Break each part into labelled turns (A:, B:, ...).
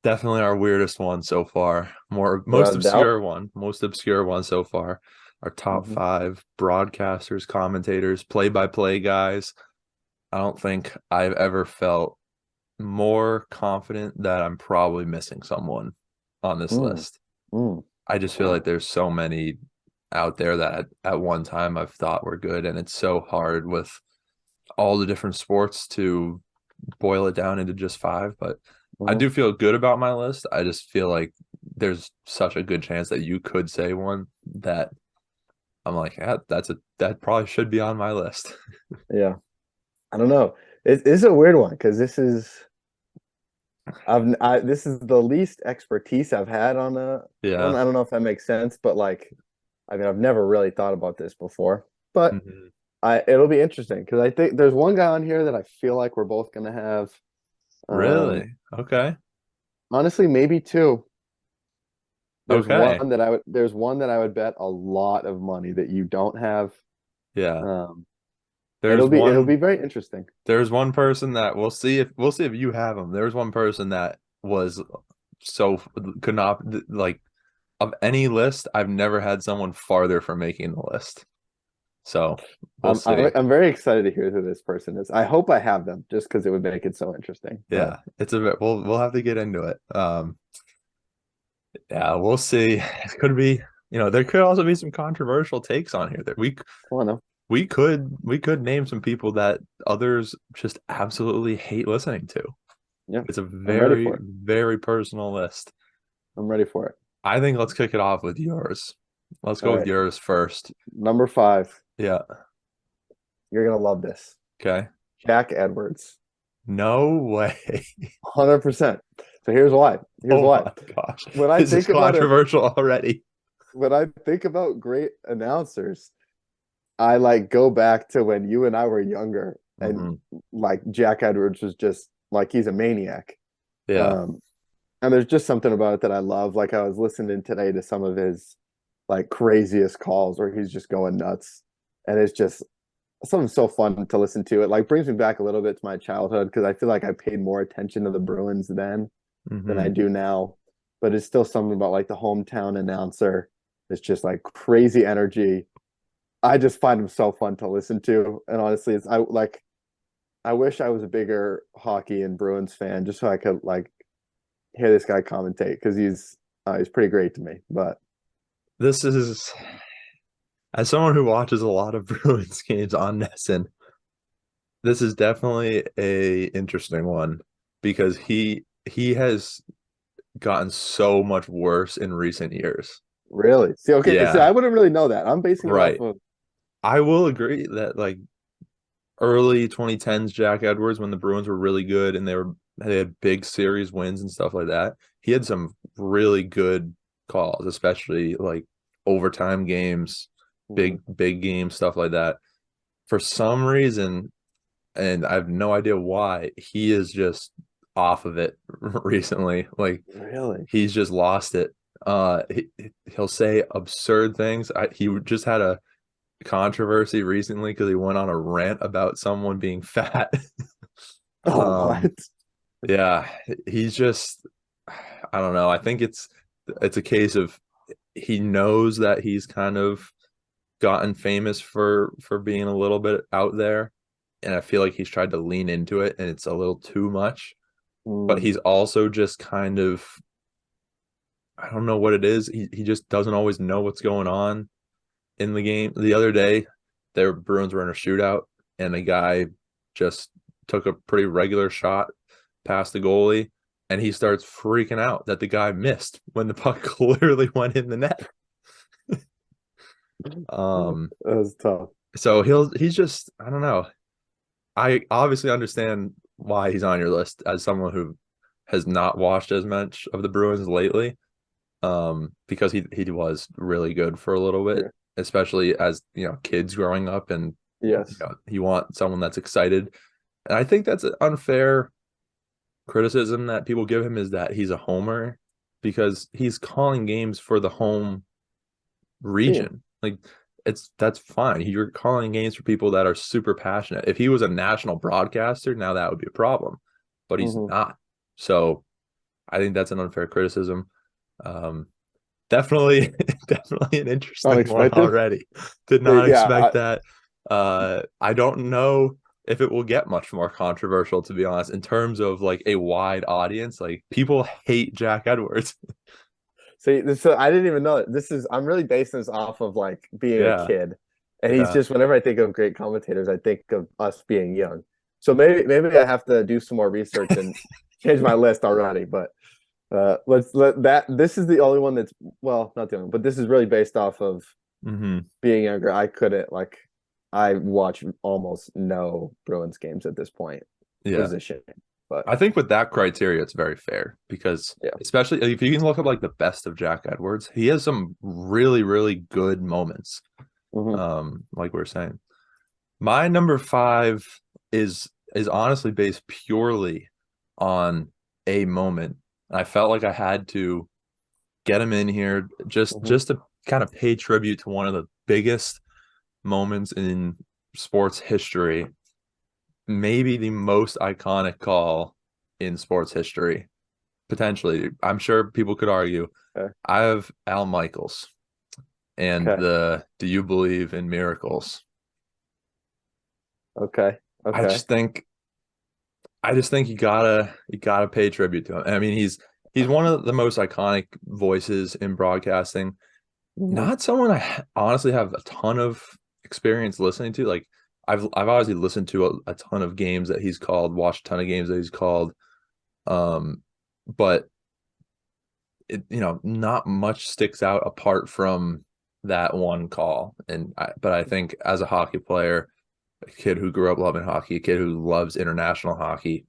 A: Definitely our weirdest one so far.
B: Without a doubt.
A: Most obscure one so far. Our top
B: Hmm.
A: five broadcasters, commentators, play-by-play guys. I don't think I've ever felt more confident that I'm probably missing someone on this
B: Mm,
A: list.
B: mm.
A: I just feel like there's so many out there that at one time I've thought were good, and it's so hard with all the different sports to boil it down into just five. But I
B: Mhm.
A: do feel good about my list. I just feel like there's such a good chance that you could say one that I'm like, yeah, that probably should be on my list.
B: Yeah, I don't know. It's a weird one because this is the least expertise I've had on a one.
A: Yeah.
B: I don't know if that makes sense, but like, I mean, I've never really thought about this before. But
A: Mhm.
B: I it'll be interesting because I think there's one guy on here that I feel like we're both gonna have. Um,
A: Really? Okay.
B: Honestly, maybe two.
A: Okay.
B: There's one that I would bet a lot of money that you don't have.
A: Yeah.
B: Um,
A: There's
B: it'll
A: one
B: be very interesting.
A: there's one person that we'll see if you have him. There's one person that was so could not like of any list, I've never had someone farther from making the list. So we'll see.
B: I'm very excited to hear who this person is. I hope I have them just because it would make it so interesting. But
A: Yeah, it's a bit we'll have to get into it. Yeah, we'll see. It could be, there could also be some controversial takes on here that
B: I don't know.
A: we could name some people that others just absolutely hate listening to.
B: Yeah,
A: It's a
B: I'm ready
A: very,
B: for it.
A: very personal list.
B: I'm ready for it.
A: I think let's kick it off with yours. Let's
B: All
A: go with
B: right.
A: yours first.
B: Number five.
A: Yeah.
B: You're gonna love this.
A: Okay.
B: Jack Edwards.
A: No way.
B: 100%. So here's why. Here's
A: Oh
B: why.
A: my gosh.
B: When I
A: This is
B: think about it,
A: controversial already.
B: when I think about great announcers, I like go back to when you and I were younger and
A: Hmm.
B: like Jack Edwards was just like he's a maniac.
A: Yeah.
B: Um, and there's just something about it that I love. Like I was listening today to some of his like craziest calls where he's just going nuts. And it's just something so fun to listen to. It like brings me back a little bit to my childhood because I feel like I paid more attention to the Bruins then than I
A: Hmm.
B: do now. But it's still something about like the hometown announcer. It's just like crazy energy. I just find him so fun to listen to. And honestly, it's I wish I was a bigger hockey and Bruins fan just so I could like hear this guy commentate because he's pretty great to me. But
A: This is, as someone who watches a lot of Bruins games on Nesson, this is definitely a interesting one because he has gotten so much worse in recent years.
B: really, see, okay, see,
A: Yeah,
B: I wouldn't really know that. I'm basing it off
A: right.
B: of
A: I will agree that like early 2010s Jack Edwards when the Bruins were really good and they had big series wins and stuff like that. He had some really good calls, especially like overtime games,
B: Mhm.
A: big games, stuff like that. For some reason, and I have no idea why, he is just off of it recently. Like
B: Really.
A: he's just lost it. He'll say absurd things. He just had a controversy recently because he went on a rant about someone being fat.
B: Oh,
A: um,
B: what?
A: yeah, he's just, I don't know. I think it's a case of he knows that he's kind of gotten famous for being a little bit out there, and I feel like he's tried to lean into it, and it's a little too much. But
B: Mm,
A: he's also just kind of, I don't know what it is. He just doesn't always know what's going on in the game. The other day, their Bruins were in a shootout, and a guy just took a pretty regular shot past the goalie, and he starts freaking out that the guy missed when the puck clearly went in the net.
B: that
A: Um,
B: was tough.
A: so he's just, I don't know. I obviously understand why he's on your list as someone who has not watched as much of the Bruins lately. Because he was really good for a little bit,
B: Yeah.
A: especially as kids growing up, and
B: Yes.
A: you want someone that's excited. And I think that's an unfair criticism that people give him is that he's a homer because he's calling games for the home
B: Team.
A: region. Like that's fine. You're calling games for people that are super passionate. If he was a national broadcaster, now that would be a problem, but he's
B: Hmm.
A: not. So I think that's an unfair criticism. Um, definitely, definitely an interesting one
B: Unexpected.
A: already. Did not
B: Yeah,
A: expect that. I don't know if it will get much more controversial, to be honest, in terms of like a wide audience. Like people hate Jack Edwards.
B: see, so I didn't even know it. I'm really basing this off of like being a
A: Yeah,
B: kid. And he's
A: yeah.
B: just whenever I think of great commentators, I think of us being young. So maybe I have to do some more research and change my list already. But let's let that this is the only one that's well, not the only one, but this is really based off of
A: Hmm.
B: being younger. I couldn't like I watch almost no Bruins games at this point, which
A: Yeah.
B: is a shame. But
A: I think with that criteria, it's very fair because
B: yeah.
A: especially if you can look up like the best of Jack Edwards, he has some really, really good moments.
B: Hmm.
A: Like we are saying. My number five is honestly based purely on a moment. I felt like I had to get him in here
B: Hmm.
A: just to kind of pay tribute to one of the biggest moments in sports history, maybe the most iconic call in sports history. Potentially, I'm sure people could argue.
B: Okay.
A: I have Al Michaels and
B: Okay.
A: the "Do you believe in miracles?"
B: Okay.
A: I
B: Okay.
A: just think you gotta pay tribute to him. I mean, he's one of the most iconic voices in broadcasting.
B: Hmm.
A: Not someone I honestly have a ton of experience listening to. Like I've obviously listened to a ton of games that he's called, watched a ton of games that he's called. Um, but not much sticks out apart from that one call. But I think as a hockey player, a kid who grew up loving hockey, a kid who loves international hockey,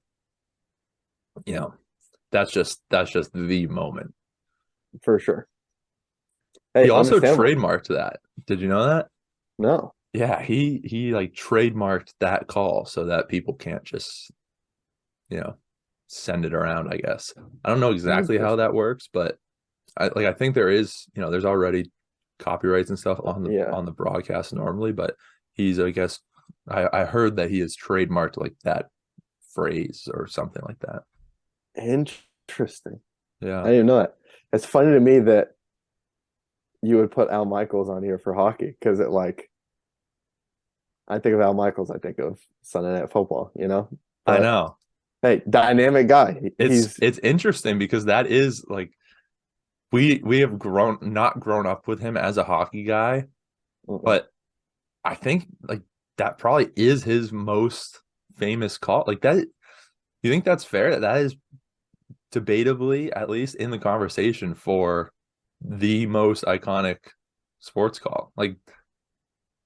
A: you know, that's just the moment.
B: For sure.
A: He
B: Hey,
A: also
B: understandable.
A: trademarked that. Did you know that?
B: No.
A: Yeah, he like trademarked that call so that people can't just, you know, send it around, I guess. I don't know exactly how
B: Interesting.
A: that works, but I think there is, there's already copyrights and stuff
B: Yeah.
A: on the broadcast normally, but he's I guess I heard that he has trademarked like that phrase or something like that.
B: Interesting. I
A: Yeah.
B: didn't know that. It's funny to me that you would put Al Michaels on here for hockey because it like I think of Al Michaels, I think of Sunday Night Football, you know?
A: I
B: But
A: know.
B: hey, dynamic guy.
A: It's
B: He's
A: it's interesting because that is like we have not grown up with him as a hockey guy,
B: mm-mm.
A: but I think like that probably is his most famous call. Like that, you think that's fair? That is debatably, at least in the conversation, for the most iconic sports call. Like,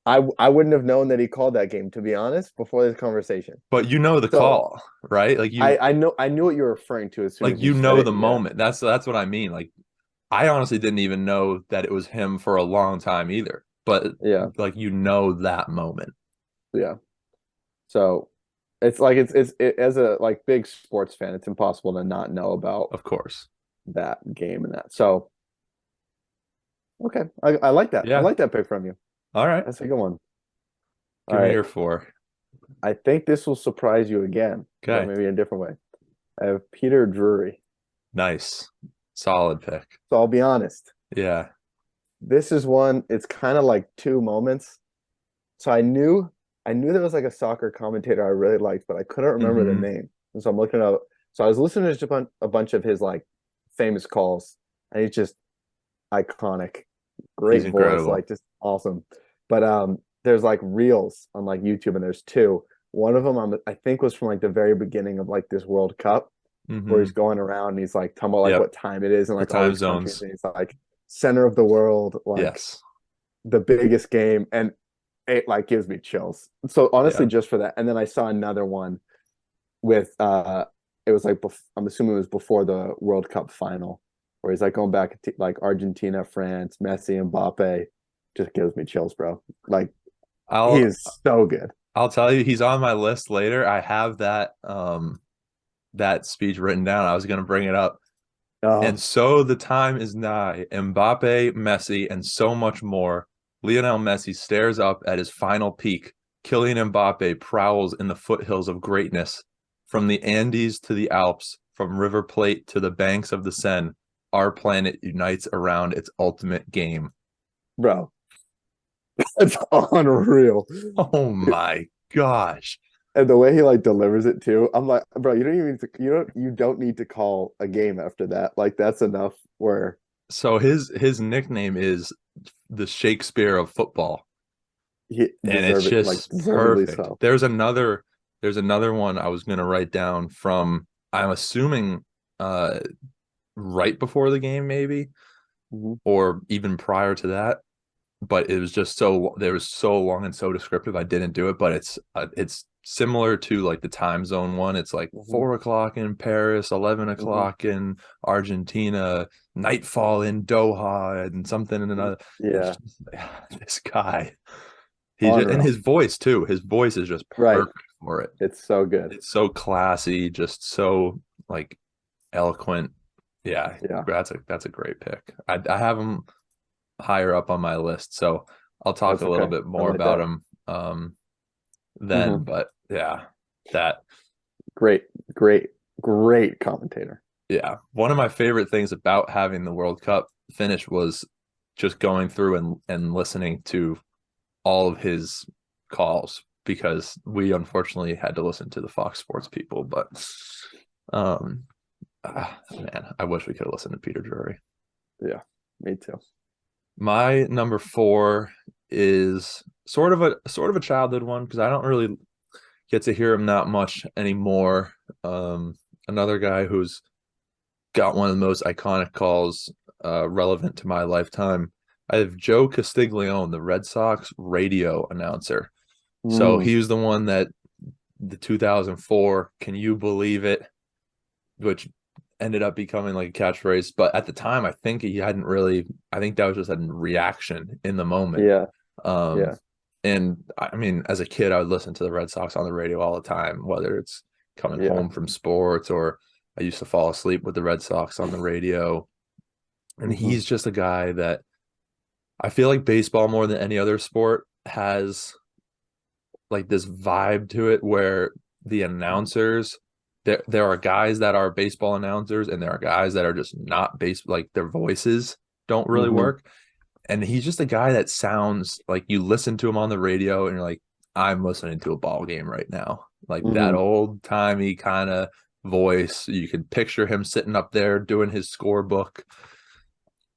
B: I wouldn't have known that he called that game, to be honest, before this conversation.
A: but you know the
B: So
A: call, right?
B: I knew what you were referring to as soon as you
A: you
B: said
A: know
B: it.
A: the
B: Yeah.
A: moment. That's what I mean. Like I honestly didn't even know that it was him for a long time either. But
B: Yeah.
A: like that moment.
B: Yeah. So it's like as a like big sports fan, it's impossible to not know about
A: Of course.
B: that game and that. So okay, I like that. I
A: Yeah.
B: like that pick from you.
A: All right.
B: That's a good one. All
A: Give me
B: right,
A: your four.
B: I think this will surprise you again, but
A: Okay.
B: maybe in a different way. I have Peter Drury.
A: Nice. Solid pick.
B: So I'll be honest.
A: Yeah.
B: This is one. It's kind of like two moments. So I knew there was like a soccer commentator I really liked, but I couldn't remember the
A: Hmm.
B: name. And so I'm looking up. So I was listening to just a bunch of his like famous calls, and he's just iconic,
A: He's
B: great voice,
A: incredible.
B: like just awesome. But there's like reels on like YouTube, and there's two. One of them I think was from like the very beginning of like this World Cup, where he's
A: Hmm.
B: going around and he's like talking about like
A: Yep.
B: what time it is in
A: The
B: like all
A: time
B: these countries,
A: zones.
B: and he's like center of the world, like
A: Yes.
B: the biggest game, and it like gives me chills. So honestly,
A: Yeah.
B: just for that, and then I saw another one with it was like I'm assuming it was before the World Cup final, where he's like going back to like Argentina, France, Messi, Mbappe, just gives me chills, bro. Like he
A: I'll
B: is so good.
A: I'll tell you, he's on my list later. I have that speech written down. I was gonna bring it up. And
B: Oh,
A: so the time is nigh. Mbappe, Messi, and so much more. Lionel Messi stares up at his final peak. Kylian Mbappe prowls in the foothills of greatness. From the Andes to the Alps, from River Plate to the banks of the Seine, our planet unites around its ultimate game.
B: Bro, it's unreal.
A: Oh my gosh.
B: And the way he like delivers it too, I'm like, bro, you don't need to call a game after that. Like that's enough where
A: So his nickname is the Shakespeare of football,
B: he
A: and it's
B: deserve it, like
A: just
B: deservedly
A: perfect.
B: so.
A: There's another one I was gonna write down from, I'm assuming right before the game maybe,
B: Mhm.
A: or even prior to that, but it was just so there was so long and so descriptive I didn't do it. But it's similar to like the time zone one. It's like
B: Mhm.
A: 4 o'clock in Paris, 11
B: Mhm.
A: o'clock in Argentina, nightfall in Doha, and something in another. It's
B: Yeah,
A: just this guy. He just, and
B: unreal.
A: his voice too. His voice is just
B: Right.
A: perfect for it.
B: It's so good.
A: It's so classy, just so like eloquent. Yeah,
B: Yeah,
A: that's a great pick. I have him higher up on my list, so I'll talk
B: that's
A: a little
B: okay.
A: bit
B: I
A: more
B: like
A: about
B: that.
A: him then.
B: Hmm.
A: But yeah, that
B: Great, great, great commentator.
A: yeah, one of my favorite things about having the World Cup finish was just going through and listening to all of his calls, because we unfortunately had to listen to the Fox Sports people. But um, man, I wish we could have listened to Peter Drury.
B: Yeah, me too.
A: My number four is sort of a childhood one, because I don't really get to hear him that much anymore. Another guy who's got one of the most iconic calls relevant to my lifetime. I have Joe Castiglione, the Red Sox radio announcer. So
B: Mm,
A: he was the one that the 2004, can you believe it, which ended up becoming like a catchphrase. But at the time, I think he hadn't really, I think that was just a reaction in the moment.
B: yeah,
A: Um,
B: yeah.
A: and I mean, as a kid, I would listen to the Red Sox on the radio all the time, whether it's coming
B: Yeah.
A: home from sports, or I used to fall asleep with the Red Sox on the radio. And
B: Hmm.
A: he's just a guy that I feel like baseball more than any other sport has like this vibe to it, where the announcers, there are guys that are baseball announcers, and there are guys that are just not base, like their voices don't really
B: Hmm.
A: work. And he's just a guy that sounds like you listen to him on the radio and you're like, I'm listening to a ball game right now. Like that
B: Hmm.
A: old timey kind of voice. You can picture him sitting up there doing his scorebook.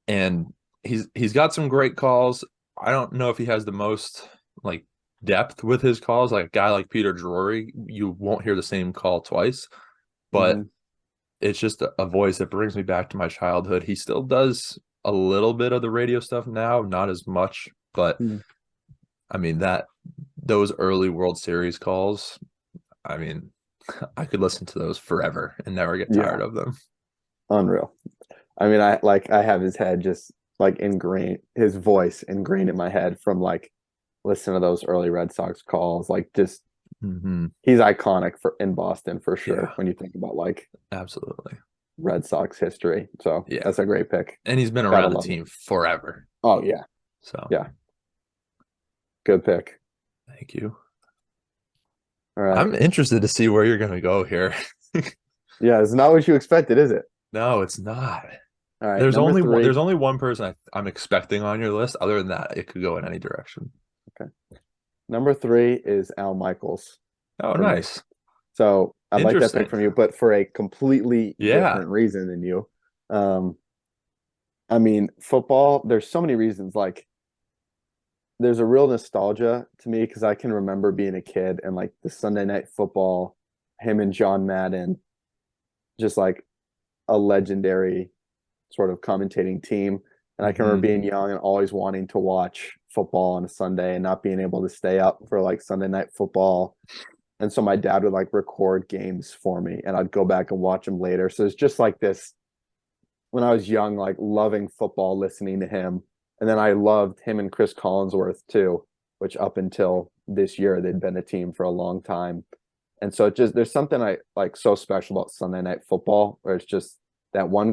A: And he's got some great calls. I don't know if he has the most like depth with his calls. Like a guy like Peter Drury, you won't hear the same call twice, but
B: Hmm.
A: it's just a voice that brings me back to my childhood. He still does a little bit of the radio stuff now, not as much, but I mean that those early World Series calls, I mean, I could listen to those forever and never get
B: Yeah,
A: tired of them.
B: unreal. I mean, I have his head just like ingrained, his voice ingrained in my head from like listening to those early Red Sox calls. Like just
A: Mm-hmm.
B: he's iconic for in Boston for sure
A: Yeah,
B: when you think about like
A: absolutely.
B: Red Sox history. So
A: Yeah.
B: that's a great pick.
A: And he's been
B: Gotta
A: around the
B: love it.
A: team forever.
B: Oh yeah,
A: So
B: yeah, good pick.
A: thank you.
B: All right.
A: I'm interested to see where you're going to go here.
B: Yeah, it's not what you expected, is it?
A: No, it's not.
B: All right,
A: There's
B: number
A: only one,
B: three.
A: there's only one person I'm expecting on your list. Other than that, it could go in any direction.
B: Okay. Number three is Al Michaels
A: Oh,
B: for me.
A: nice.
B: So I'd like that pick
A: Interesting.
B: from you, but for a completely
A: Yeah.
B: different reason than you. Um, I mean, football, there's so many reasons. Like, there's a real nostalgia to me because I can remember being a kid and like the Sunday night football, him and John Madden, just like a legendary sort of commentating team. And I can remember
A: Hmm.
B: being young and always wanting to watch football on a Sunday and not being able to stay up for like Sunday night football. And so my dad would like record games for me and I'd go back and watch them later. So it's just like this when I was young, like loving football, listening to him. And then I loved him and Chris Collinsworth too, which up until this year, they'd been a team for a long time. And so it just there's something I like so special about Sunday night football, where it's just that one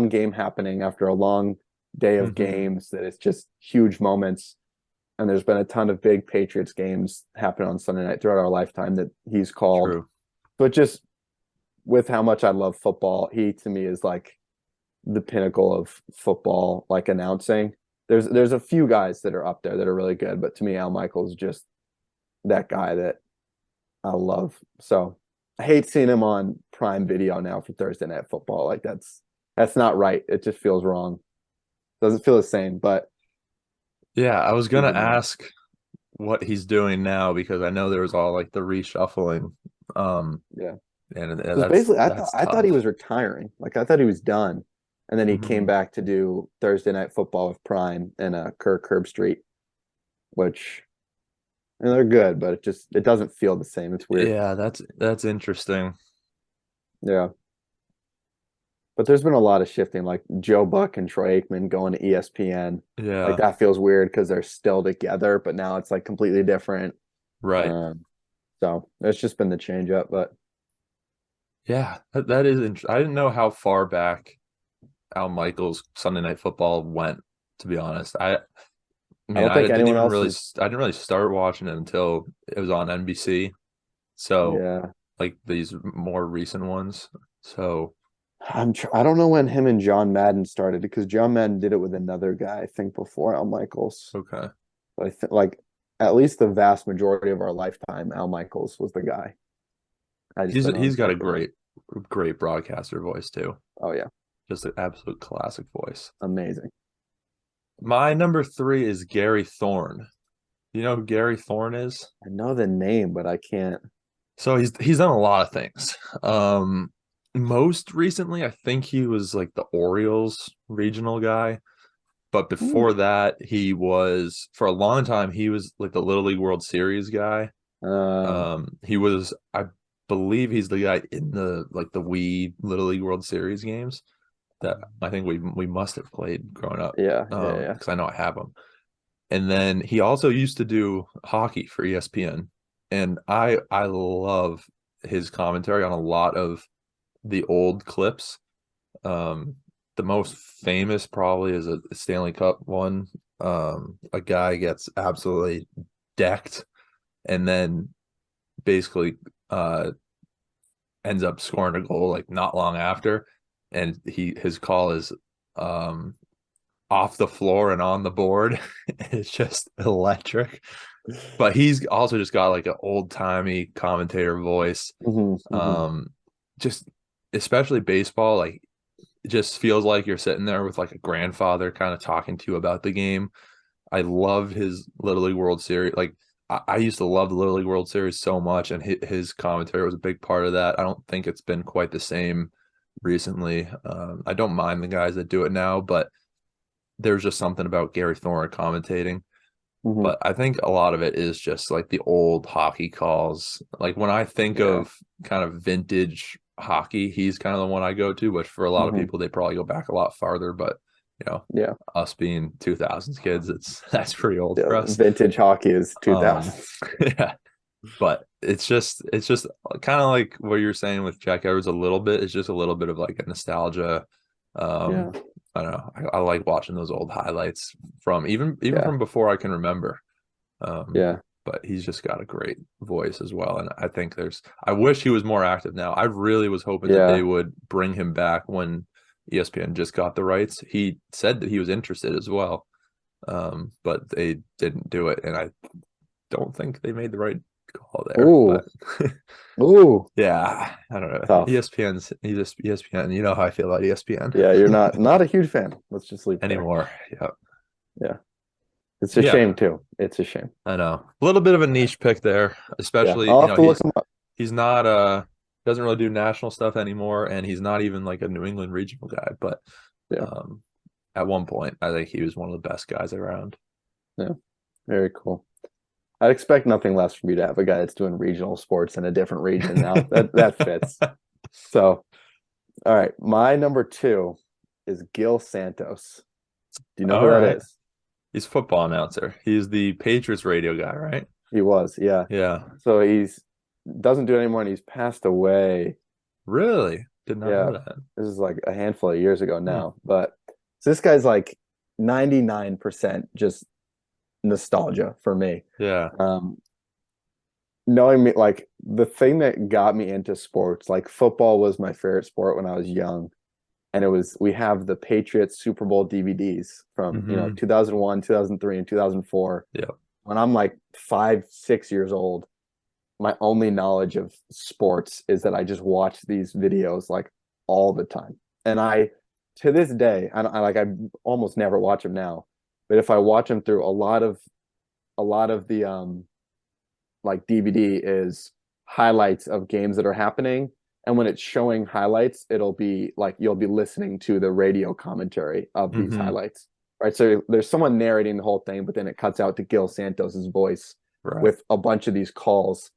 B: game happening after a long day of
A: Hmm.
B: games that it's just huge moments. And there's been a ton of big Patriots games happen on Sunday night throughout our lifetime that he's called.
A: True.
B: But just with how much I love football, he to me is like the pinnacle of football, like announcing. There's a few guys that are up there that are really good, but to me, Al Michaels is just that guy that I love. So I hate seeing him on Prime Video now for Thursday Night Football. Like that's not right. It just feels wrong. Doesn't feel the same, but
A: Yeah, I was
B: he's
A: gonna
B: the man.
A: ask what he's doing now because I know there was all like the reshuffling. Um,
B: Yeah.
A: and
B: Because basically
A: that's
B: I thought he
A: tough.
B: was retiring. Like I thought he was done. And then he came
A: Hmm.
B: back to do Thursday Night Football with Prime and Kirk Herbstreit, which and they're good, but it doesn't feel the same. It's weird.
A: Yeah, that's interesting.
B: Yeah. But there's been a lot of shifting, like Joe Buck and Troy Aikman going to ESPN. Like
A: Yeah,
B: that feels weird because they're still together, but now it's like completely different.
A: right.
B: So it's just been the change up, but
A: Yeah, that is interesting. I didn't know how far back Al Michaels Sunday Night Football went, to be honest. I
B: I
A: mean,
B: don't think anyone else is.
A: I didn't really start watching it until it was on NBC. So
B: Yeah,
A: like these more recent ones. So
B: I don't know when him and John Madden started because John Madden did it with another guy, I think, before Al Michaels.
A: okay.
B: But I think like at least the vast majority of our lifetime, Al Michaels was the guy. I just don't know
A: He's got a
B: exactly when.
A: great broadcaster voice too.
B: Oh yeah,
A: Just an absolute classic voice.
B: amazing.
A: My number three is Gary Thorne. You know who Gary Thorne is?
B: I know the name, but I can't.
A: So he's done a lot of things. Most recently, I think he was like the Orioles regional guy. But
B: Hmm.
A: before that, he was for a long time, he was like the Little League World Series guy.
B: Uh,
A: He was, I believe he's the guy in the like the Wii Little League World Series games that I think we must have played growing up.
B: yeah, yeah, yeah.
A: Because I know I have them. And then he also used to do hockey for ESPN. And I love his commentary on a lot of the old clips. Um, the most famous probably is a Stanley Cup one. A guy gets absolutely decked and then basically ends up scoring a goal like not long after. And his call is um off the floor and on the board. It's just electric. But he's also just got like an old timey commentator voice.
B: Hmm, hmm.
A: Um, just especially baseball, like it just feels like you're sitting there with like a grandfather kind of talking to you about the game. I love his Little League World Series. Like I used to love the Little League World Series so much, and his commentary was a big part of that. I don't think it's been quite the same recently. I don't mind the guys that do it now, but there's just something about Gary Thorne commentating.
B: Hmm.
A: But I think a lot of it is just like the old hockey calls. Like when I think
B: Yeah.
A: of kind of vintage hockey, he's kind of the one I go to. But for a lot of
B: Hmm.
A: people, they probably go back a lot farther. But you know,
B: Yeah.
A: us being 2000s kids, it's that's pretty old
B: Yeah.
A: for us.
B: Vintage hockey is
A: Um,
B: 2000.
A: yeah, but it's just kind of like what you're saying with Jack Edwards a little bit. It's just a little bit of like a nostalgia.
B: Yeah.
A: I don't know. I like watching those old highlights from even
B: Yeah.
A: from before I can remember. Um,
B: Yeah.
A: but he's just got a great voice as well. And I think I wish he was more active now. I really was hoping that they
B: Yeah.
A: would bring him back when ESPN just got the rights. He said that he was interested as well. But they didn't do it. And I don't think they made the right call there.
B: Ooh.
A: But
B: Ooh.
A: yeah, I don't know.
B: Tough.
A: ESPN. You know how I feel about ESPN
B: Yeah, you're not a huge fan. Let's just leave it there.
A: anymore. Yeah.
B: Yeah. It's a
A: Yeah,
B: shame too. It's a shame.
A: I know. A little bit of a niche pick there,
B: Yeah.
A: especially,
B: I'll
A: you
B: have
A: know,
B: to look them up.
A: he's not doesn't really do national stuff anymore, and he's not even like a New England regional guy, but
B: Yeah.
A: um at one point I think he was one of the best guys around.
B: Yeah. Very cool. I'd expect nothing less from you to have a guy that's doing regional sports in a different region now. That fits. So, all right. My number two is Gil Santos. Do you know who
A: All
B: that
A: right.
B: is?
A: He's a football announcer. He's the Patriots radio guy, right?
B: He was, yeah.
A: Yeah.
B: So he's doesn't do it anymore and he's passed away.
A: Really? Did not
B: Yeah.
A: know that.
B: This is like a handful of years ago
A: Hmm.
B: now. But so this guy's like 99% just nostalgia for me.
A: Yeah.
B: Um, knowing me, like the thing that got me into sports, like football was my favorite sport when I was young. And it was, we have the Patriots Super Bowl DVDs from,
A: Hmm.
B: 2001, 2003, and 2004.
A: Yeah.
B: When I'm like 5, 6 years old, my only knowledge of sports is that I just watch these videos like all the time. And to this day, I almost never watch them now, but if I watch them through a lot of the like DVD is highlights of games that are happening. And when it's showing highlights, it'll be like you'll be listening to the radio commentary of these
A: Hmm.
B: highlights, right? So there's someone narrating the whole thing, but then it cuts out to Gil Santos's voice
A: Right.
B: with a bunch of these calls.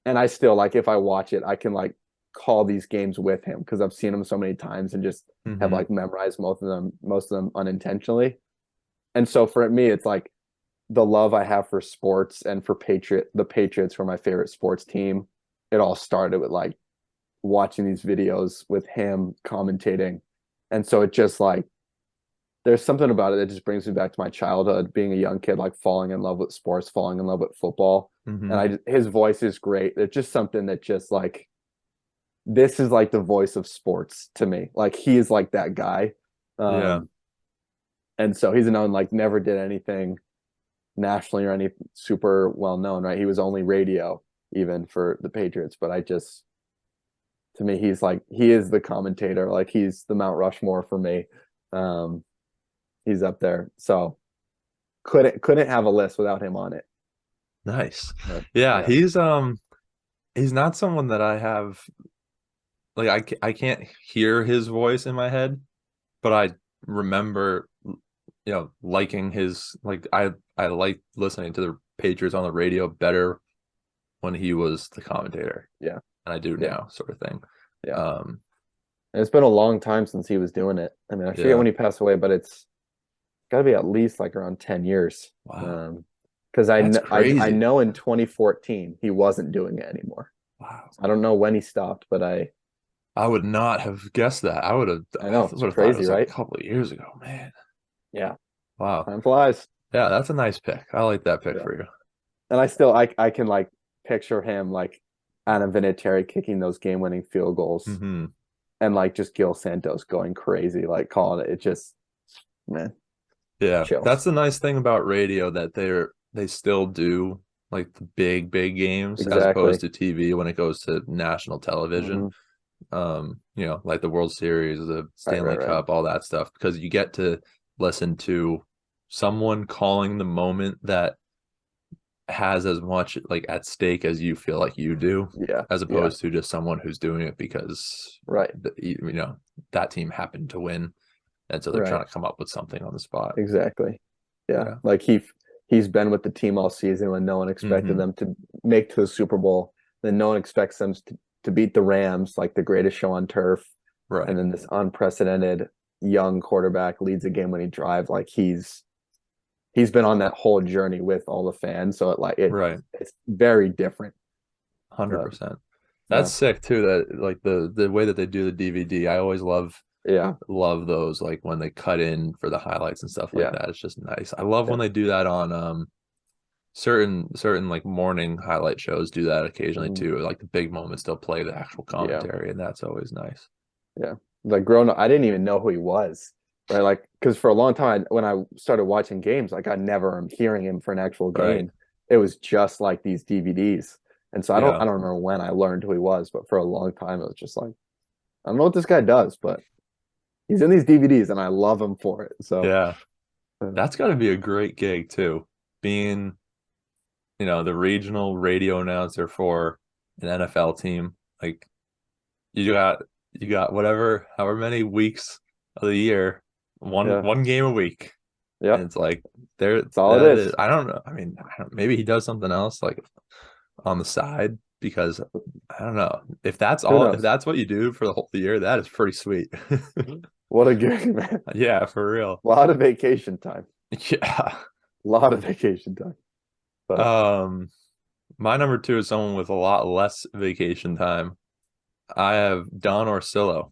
B: And I still like if I watch it, I can like call these games with him because I've seen them so many times and just have
A: Hmm.
B: like memorized most of them unintentionally. And so for me, it's like the love I have for sports and for the Patriots were my favorite sports team. It all started with like watching these videos with him commentating. And so it just like there's something about it that just brings me back to my childhood, being a young kid, like falling in love with sports, falling in love with football. And
A: Hmm.
B: his voice is great. It's just something that just like this is like the voice of sports to me. Like he is like that guy.
A: Yeah.
B: Um, and so he's known like never did anything nationally or any super well known, right? He was only radio even for the Patriots, but I just to me he's like he is the commentator, like he's the Mount Rushmore for me. Um, he's up there. So couldn't have a list without him on it.
A: Nice.
B: But
A: Yeah,
B: yeah,
A: he's not someone that I have like I can't hear his voice in my head, but I remember liking his like I like listening to the Patriots on the radio better when he was the commentator
B: yeah,
A: than I do
B: yeah,
A: now, sort of thing.
B: yeah.
A: Um,
B: And it's been a long time since he was doing it. I mean, I forget
A: yeah.
B: when he passed away, but it's got to be at least like around 10 years.
A: Wow.
B: Because
A: That's
B: I
A: crazy.
B: know in 2014 he wasn't doing it anymore.
A: Wow.
B: I don't know when he stopped, but
A: I would not have guessed that.
B: I
A: I
B: know it's
A: would have thought it
B: crazy,
A: was like a
B: right?
A: couple of years ago, man.
B: Yeah,
A: Wow.
B: time flies.
A: Yeah, that's a nice pick. I like that pick
B: Yeah,
A: for you.
B: and I can like picture him like Adam Vinatieri kicking those game-winning field goals,
A: Hmm.
B: and like just Gil Santos going crazy, like calling it. It just man
A: Yeah, that's
B: chills.
A: the nice thing about radio that they still do like the big games as opposed
B: Exactly.
A: to TV when it goes to national television.
B: Hmm.
A: Like the World Series, the
B: Right,
A: Stanley
B: right, right.
A: Cup, all that stuff, because you get to listen to someone calling the moment that has as much like at stake as you feel like you do,
B: Yeah,
A: as
B: yeah,
A: opposed to just someone who's doing it because
B: right,
A: that team happened to win, and so they're
B: right.
A: trying to come up with something on the spot.
B: Exactly. Yeah,
A: Yeah.
B: like he's been with the team all season when no one expected
A: Hmm.
B: them to make to the Super Bowl. Then no one expects them to beat the Rams, like the greatest show on turf. And
A: Right.
B: then this unprecedented young quarterback leads a game-winning drive. Like he's been on that whole journey with all the fans. So
A: Right.
B: it's very different. But
A: 100%.
B: yeah,
A: That's sick too. That like the way that they do the DVD. I always
B: yeah,
A: love those like when they cut in for the highlights and stuff like
B: yeah,
A: that. It's just nice. I love when
B: yeah.
A: they do that on certain like morning highlight shows do that occasionally
B: Mhm.
A: too. Like the big moments they'll play the actual
B: Yeah,
A: commentary and that's always nice.
B: yeah. Like growing up, I didn't even know who he was. Right, like because for a long time when I started watching games, like I never am hearing him for an actual
A: Right.
B: game. It was just like these DVDs, and so I
A: Yeah.
B: don't remember when I learned who he was, but for a long time it was just like I don't know what this guy does, but he's in these DVDs and I love him for it. So
A: Yeah.
B: uh,
A: That's got to be a great gig too. Being, the regional radio announcer for an NFL team. Like you got whatever, however many weeks of the year,
B: yeah,
A: one game a week, and
B: yep,
A: it's like there
B: that's all it
A: that is.
B: is.
A: I don't know. I mean, maybe he does something else like on the side because I don't know
B: Who
A: if
B: knows?
A: that's what you do for the whole year. That is pretty sweet.
B: What a gig, man!
A: Yeah, for real.
B: A lot of vacation time,
A: Yeah.
B: a lot of vacation time. But
A: Um, my number two is someone with a lot less vacation time. I have Don Orsillo.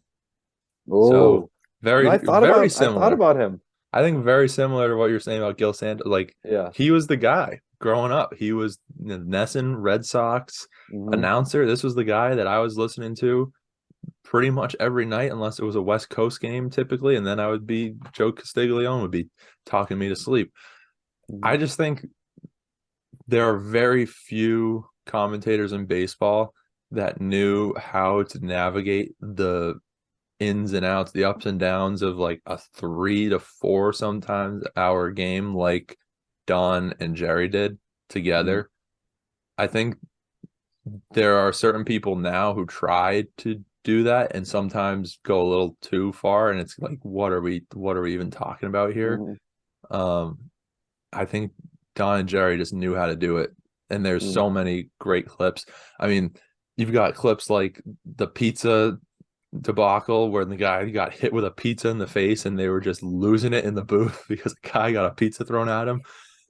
A: So
B: oh no,
A: very
B: I thought
A: similar.
B: about him.
A: I think very similar to what you're saying about Gil Santos. Like
B: Yeah,
A: he was the guy growing up. He was the Nesson Red Sox
B: Hmm.
A: announcer. This was the guy that I was listening to pretty much every night, unless it was a West Coast game typically, and then I would be Joe Castiglione would be talking me to sleep. I just think there are very few commentators in baseball that knew how to navigate the ins and outs, the ups and downs of like a 3 to 4 sometimes hour game like Don and Jerry did
B: Hmm.
A: together. I think there are certain people now who try to do that and sometimes go a little too far, and it's like, what are we even talking about here?
B: Hmm.
A: Um, I think Don and Jerry just knew how to do it. And there's so many great clips. I mean, you've got clips like the pizza debacle where the guy got hit with a pizza in the face and they were just losing it in the booth because the guy got a pizza thrown at him.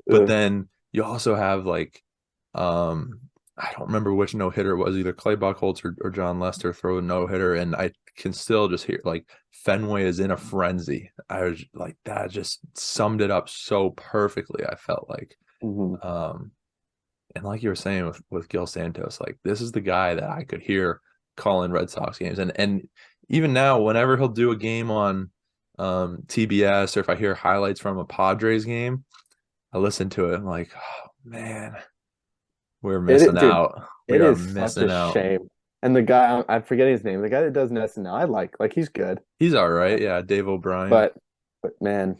A: But
B: Uh,
A: then you also have like um I don't remember which no hitter it was, either Clay Buchholz or John Lester throw a no hitter, and I can still just hear like Fenway is in a frenzy. I was like, that just summed it up so perfectly. I felt like,
B: mhm.
A: um, and like you were saying with Gil Santos, like this is the guy that I could hear calling Red Sox games, and even now, whenever he'll do a game on TBS, or if I hear highlights from a Padres game, I listen to it. I'm like, oh man, we're missing
B: Dude,
A: out. We
B: it
A: are
B: is such a
A: missing out.
B: shame. And the guy, I'm forgetting his name. The guy that does SNL, I like he's good.
A: He's all
B: Uh,
A: right. Yeah, Dave O'Brien.
B: but man,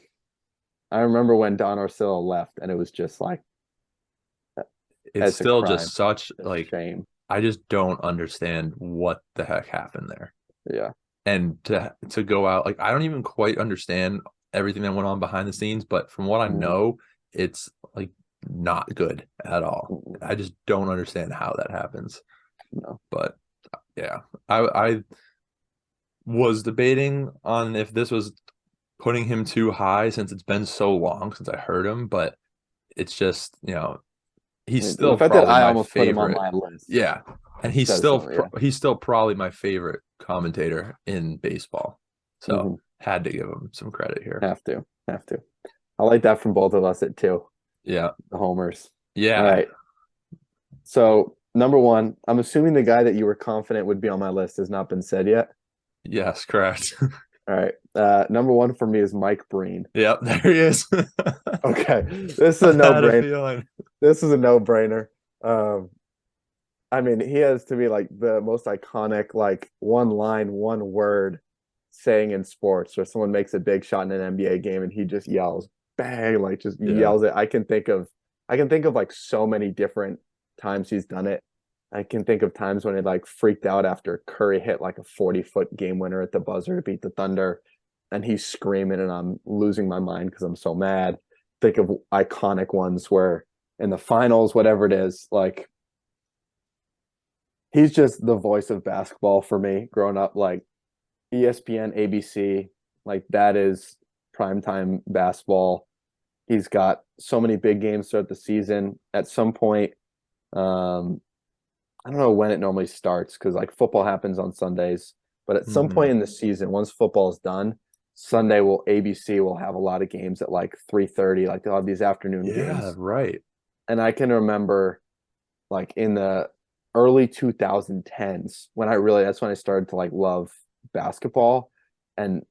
B: I remember when Don Orsillo left, and it was just like
A: It's
B: it's a
A: still
B: crime,
A: just such
B: a
A: like
B: shame.
A: I just don't understand what the heck happened there.
B: Yeah.
A: And to go out, like I don't even quite understand everything that went on behind the scenes, but from what I
B: Mhm.
A: know, it's like not good at all.
B: Mhm.
A: I just don't understand how that happens.
B: No.
A: But yeah, I was debating on if this was putting him too high since it's been so long since I heard him, but it's just,
B: I
A: he's
B: mean, the
A: still
B: fact that
A: probably
B: I
A: my
B: almost put him on
A: favorite.
B: my list
A: Yeah. And he's
B: says
A: still
B: something. Yeah.
A: he's still probably my favorite commentator in baseball. So,
B: Hmm.
A: had to give him some credit here.
B: Have to. Have to. I like that from both of us at two,
A: Yeah.
B: the homers. All
A: Yeah.
B: right. So number one, I'm assuming the guy that you were confident would be on my list has not been said yet.
A: Yes, correct.
B: All right. Number one for me is Mike Breen.
A: Yep, there he is.
B: Okay. This is a
A: I had a
B: no-brainer.
A: feeling.
B: This is a no-brainer. Um, I mean, he has to be like the most iconic, like one line, one word saying in sports, or someone makes a big shot in an NBA game and he just yells, bang, like just
A: Yeah.
B: yells it. I can think of like so many different times he's done it. I can think of times when he like freaked out after Curry hit like a 40-foot game winner at the buzzer to beat the Thunder, and he's screaming and I'm losing my mind because I'm so mad. Think of iconic ones where in the finals, whatever it is, like he's just the voice of basketball for me growing up. Like ESPN, ABC, like that is primetime basketball. He's got so many big games throughout the season. At some point, um, I don't know when it normally starts because like football happens on Sundays, but at some
A: Hmm.
B: point in the season, once football is done, Sunday will ABC will have a lot of games at like 3:30. Like they'll have these afternoon
A: Yeah,
B: games.
A: right.
B: And I can remember like in the early 2010s when that's when I started to like love basketball, and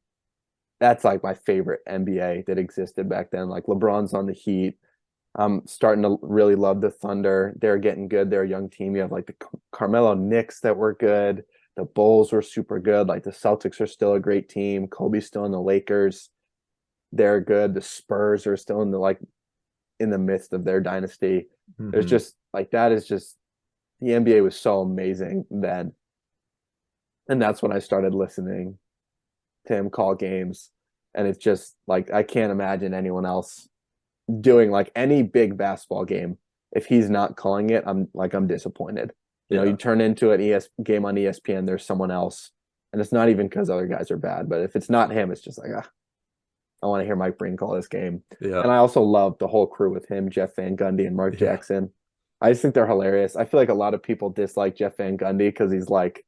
B: that's like my favorite NBA that existed back then. Like LeBron's on the Heat. I'm starting to really love the Thunder. They're getting good. They're a young team. You have like the Carmelo Knicks that were good. The Bulls were super good. Like the Celtics are still a great team. Kobe's still in the Lakers. They're good. The Spurs are still in the midst of their dynasty. There's
A: Hmm.
B: just like that is just the NBA was so amazing then. And that's when I started listening to him call games. And it's just like I can't imagine anyone else doing like any big basketball game. If he's not calling it, I'm disappointed. You
A: Yeah.
B: turn into an game on ESPN, there's someone else. And it's not even because other guys are bad, but if it's not him, it's just like, I want to hear Mike Breen call this game.
A: Yeah.
B: And I also love the whole crew with him, Jeff Van Gundy and Mark
A: Yeah.
B: Jackson. I just think they're hilarious. I feel like a lot of people dislike Jeff Van Gundy because he's like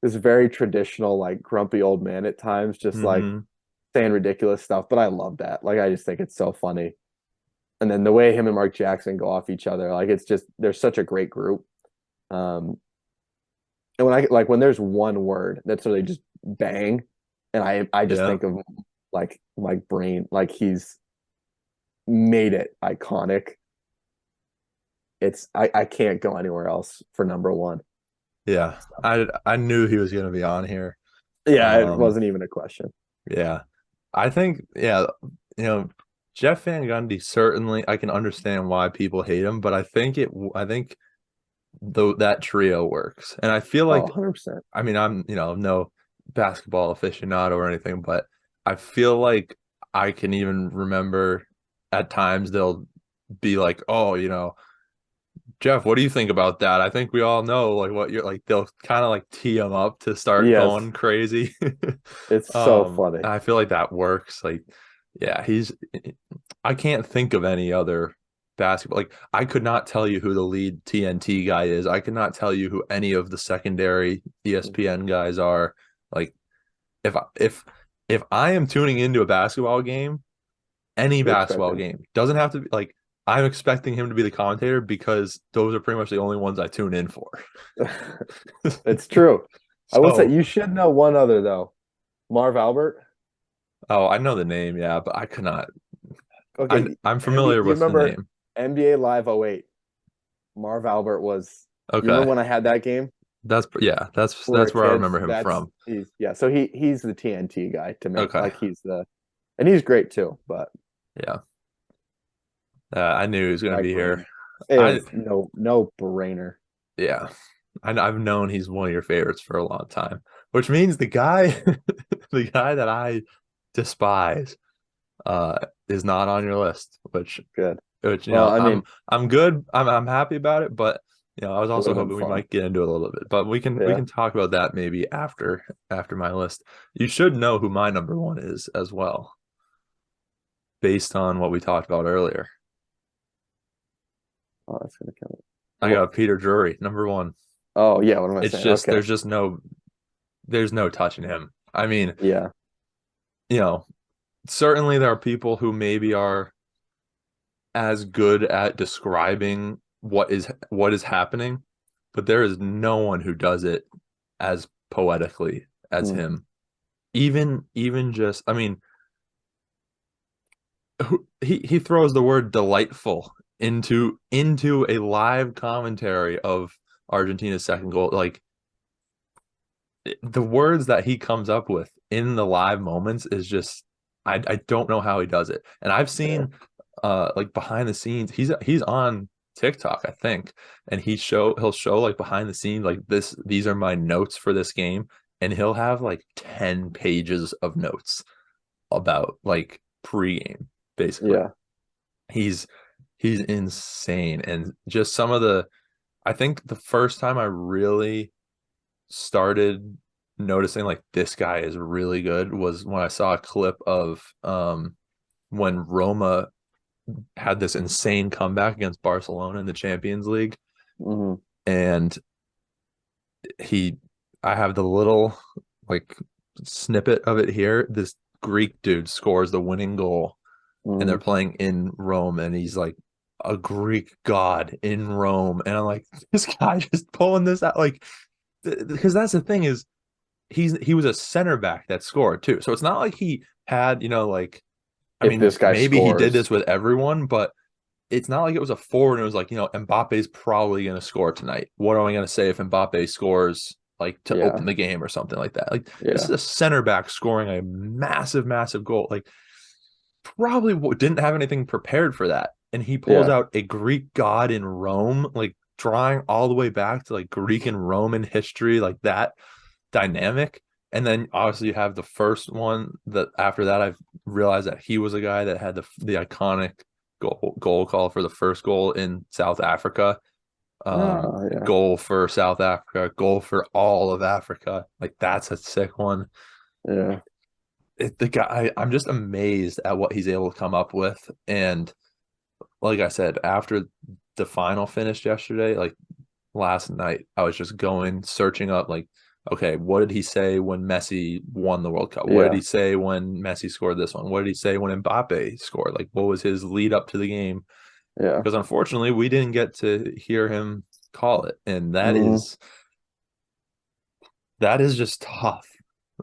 B: this very traditional, like grumpy old man at times, just like
A: Hmm.
B: saying ridiculous stuff. But I love that. Like I just think it's so funny. And then the way him and Mark Jackson go off each other, like it's just they're such a great group. And when there's one word that's really just bang, and I just
A: Yeah.
B: think of like my brain, like he's made it iconic. I can't go anywhere else for number one.
A: Yeah. I knew he was going to be on here.
B: Yeah, it
A: Um,
B: wasn't even a question.
A: yeah. I think, yeah, you know, Jeff Van Gundy certainly I can understand why people hate him, but I think though that trio works. And I feel
B: Oh,
A: like
B: 100%.
A: I mean, I'm, no basketball aficionado or anything, but I feel like I can even remember at times they'll be like, "Oh, Jeff, what do you think about that?" I think we all know like what you're like. They'll kind of like tee him up to start
B: Yes,
A: going crazy.
B: it's so funny.
A: And I feel like that works. Like, yeah, I can't think of any other basketball. Like, I could not tell you who the lead TNT guy is. I could not tell you who any of the secondary ESPN guys are. Like, if I am tuning into a basketball game, any
B: You expect
A: basketball
B: him.
A: game doesn't have to be like I'm expecting him to be the commentator because those are pretty much the only ones I tune in for.
B: It's true. I will say
A: So,
B: you should know one other though. Marv Albert.
A: oh, I know the name, yeah, but I could not.
B: Okay,
A: I'm
B: NBA,
A: familiar
B: you
A: with the
B: remember
A: name.
B: NBA Live '08? Marv Albert was. You
A: Okay,
B: remember when I had that game?
A: yeah,
B: We were
A: that's where I
B: kids.
A: remember him
B: That's
A: from.
B: he's yeah. So he's the TNT guy to me.
A: Okay,
B: Like and he's great too. But
A: yeah, I knew he was going to
B: my
A: be here.
B: brain, it
A: I
B: was no brainer.
A: Yeah, I've known he's one of your favorites for a long time, which means the guy, the guy that I despise, is not on your list.
B: Good.
A: Which
B: Well, I mean,
A: I'm good. I'm happy about it, but I was
B: it would
A: also
B: have been
A: hoping we
B: fun.
A: might get into it a little bit. But we
B: Yeah.
A: can talk about that maybe after my list. You should know who my number one is as well, based on what we talked about earlier.
B: Oh, that's gonna kill it.
A: I
B: Well,
A: got Peter Drury, number one.
B: oh yeah. What am I
A: It's
B: saying?
A: just
B: Okay.
A: there's no touching him. I mean,
B: Yeah.
A: you know, certainly there are people who maybe are as good at describing what is happening, but there is no one who does it as poetically as
B: Mm.
A: him. Even just I mean, he throws the word delightful into a live commentary of Argentina's second goal. Like the words that he comes up with in the live moments is just I don't know how he does it. And I've
B: Yeah.
A: seen like behind the scenes, he's on TikTok, I think, and he'll show like behind the scenes like these are my notes for this game, and he'll have like 10 pages of notes about like pregame, basically.
B: Yeah.
A: He's he's insane. And just some of the I think the first time I really started noticing like this guy is really good was when I saw a clip of when Roma had this insane comeback against Barcelona in the Champions League.
B: Hmm.
A: And he I have the little like snippet of it here. This Greek dude scores the winning goal and they're
B: Hmm.
A: playing in Rome and he's like a Greek god in Rome. And I'm like, this guy just pulling this out like because that's the thing is he was a center back that scored too. So it's not like he had, like I
B: If
A: mean,
B: this guy
A: maybe he did
B: scores,
A: this with everyone, but it's not like it was a forward and it was like, Mbappe's probably going to score tonight. What am I going to say if Mbappe scores like to
B: yeah,
A: open the game or something like that? Like this is
B: yeah,
A: a center back scoring a massive, massive goal. Like probably didn't have anything prepared for that. And he pulls
B: yeah,
A: out a Greek god in Rome, like drawing all the way back to like Greek and Roman history, like that dynamic. And then obviously you have the first one that after that I've realized that he was a guy that had the iconic goal call for the first goal in South Africa.
B: oh yeah,
A: Goal for South Africa, goal for all of Africa. Like that's a sick one.
B: yeah.
A: The guy, I'm just amazed at what he's able to come up with. And like I said, after the final finished yesterday, like last night, I was just going searching up like okay, what did he say when Messi won the World Cup? What did
B: Yeah,
A: he say when Messi scored this one? What did he say when Mbappe scored? Like, what was his lead up to the game?
B: yeah.
A: Because unfortunately, we didn't get to hear him call it, and
B: Hmm.
A: that is just tough.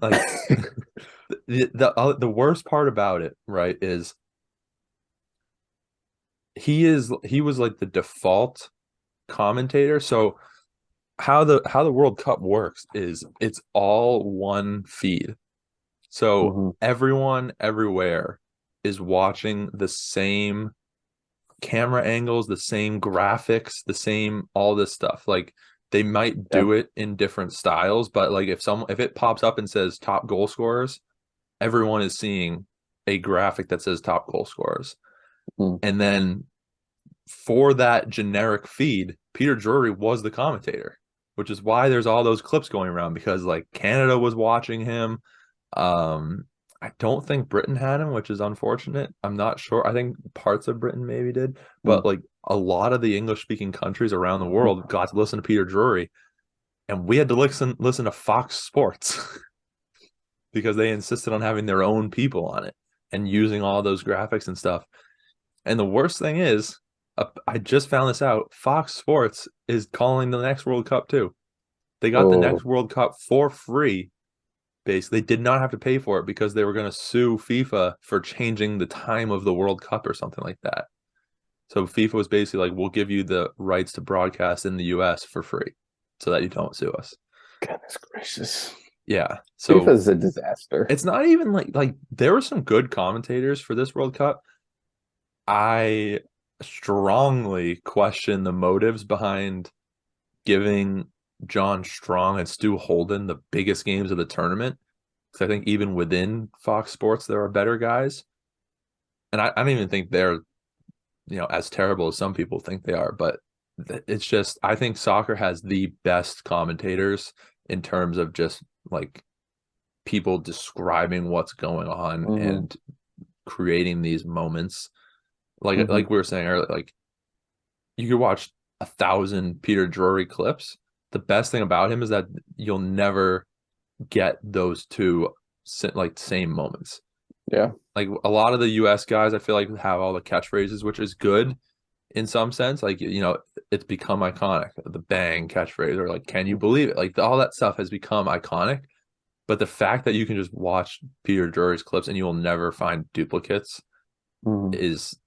A: Like the worst part about it, right, is he was like the default commentator. So how the World Cup works is it's all one feed. So
B: Hmm.
A: everyone everywhere is watching the same camera angles, the same graphics, the same all this stuff. Like they might
B: Yeah.
A: do it in different styles, but like if it pops up and says top goal scorers, everyone is seeing a graphic that says top goal scorers.
B: Mm.
A: And then for that generic feed, Peter Drury was the commentator, which is why there's all those clips going around because like Canada was watching him. Um, I don't think Britain had him, which is unfortunate. I'm not sure. I think parts of Britain maybe did,
B: Mm.
A: but like a lot of the English speaking countries around the world got to listen to Peter Drury, and we had to listen to Fox Sports because they insisted on having their own people on it and using all those graphics and stuff. And the worst thing is, I just found this out. Fox Sports is calling the next World Cup too. They got the
B: Oh,
A: next World Cup for free. Basically, they did not have to pay for it because they were going to sue FIFA for changing the time of the World Cup or something like that. So FIFA was basically like, "We'll give you the rights to broadcast in the U.S. for free, so that you don't sue us."
B: goodness gracious.
A: Yeah.
B: FIFA
A: So
B: is a disaster.
A: it's not even like there were some good commentators for this World Cup. I strongly question the motives behind giving John Strong and Stu Holden the biggest games of the tournament. Because I think even within Fox Sports, there are better guys. And I don't even think they're, as terrible as some people think they are. But it's just, I think soccer has the best commentators in terms of just like people describing what's going on
B: Hmm.
A: and creating these moments.
B: Hmm.
A: Like we were saying earlier, like you could watch 1,000 Peter Drury clips. The best thing about him is that you'll never get those two like same moments.
B: Yeah.
A: Like a lot of the US guys, I feel like have all the catchphrases, which is good in some sense. Like, it's become iconic. The bang catchphrase or like, can you believe it? Like all that stuff has become iconic. But the fact that you can just watch Peter Drury's clips and you will never find duplicates
B: Hmm.
A: is